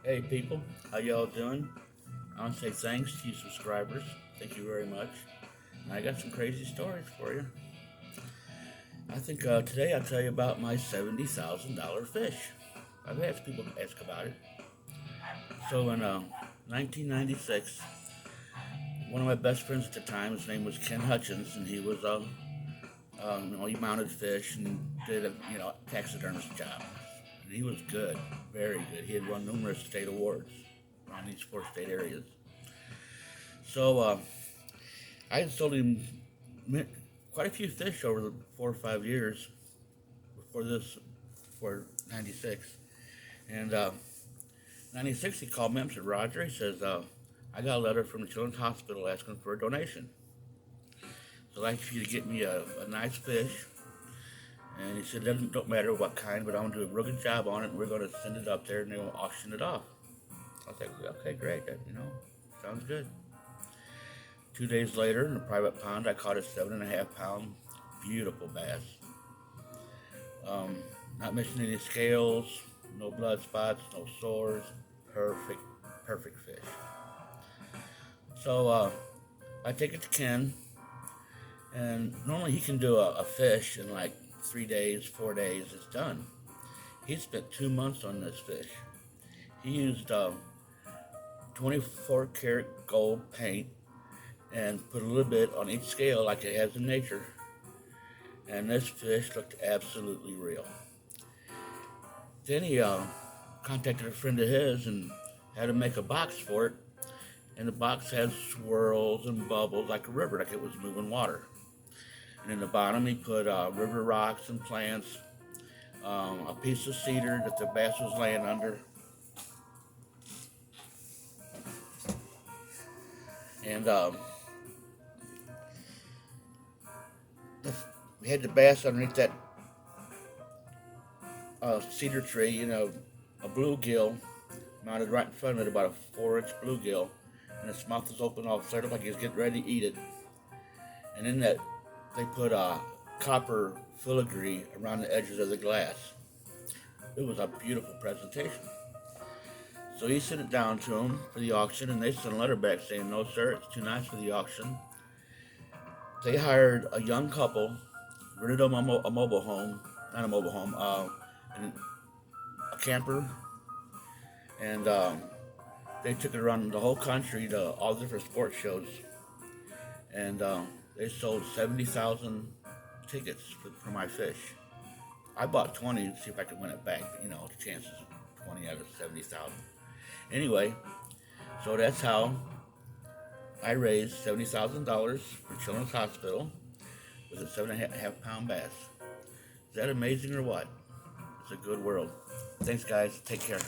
Hey people, how y'all doing? I want to say thanks to you subscribers. Thank you very much. And I got some crazy stories for you. I think today I'll tell you about my $70,000 fish. I've had people ask about it. So in 1996, one of my best friends at the time, his name was Ken Hutchins, and he was he mounted fish and did a taxidermist job. And he was good, very good. He had won numerous state awards around these four state areas. So I had sold him quite a few fish over the 4 or 5 years before this, for 96. And 96, he called me up and said, Roger, he says, I got a letter from the Children's Hospital asking for a donation. So I'd like for you to get me a nice fish. And he said, it don't matter what kind, but I'm going to do a real good job on it, and we're going to send it up there, and they'll auction it off. I was like, okay, great, sounds good. 2 days later, in a private pond, I caught a 7.5 pound beautiful bass. Um, Not missing any scales, no blood spots, no sores. Perfect, perfect fish. So I take it to Ken, and normally he can do a fish in like 3 days, 4 days. It's done. He spent 2 months on this fish. He used 24 karat gold paint and put a little bit on each scale like it has in nature. And this fish looked absolutely real. Then he contacted a friend of his and had him make a box for it. And the box has swirls and bubbles like a river, like it was moving water. And in the bottom, he put river rocks and plants, a piece of cedar that the bass was laying under, and we had the bass underneath that cedar tree, a bluegill mounted right in front of it, about a 4-inch bluegill, and its mouth was open all sort of like he was getting ready to eat it. And in that, they put copper filigree around the edges of the glass. It was a beautiful presentation. So he sent it down to them for the auction, and they sent a letter back saying, no, sir, it's too nice for the auction. They hired a young couple, rented them a mobile home, not a mobile home, a camper, and they took it around the whole country to all the different sports shows. And they sold 70,000 tickets for my fish. I bought 20 to see if I could win it back, but the chances of 20 out of 70,000. Anyway, so that's how I raised $70,000 for Children's Hospital with a 7.5 pound bass. Is that amazing or what? It's a good world. Thanks, guys. Take care.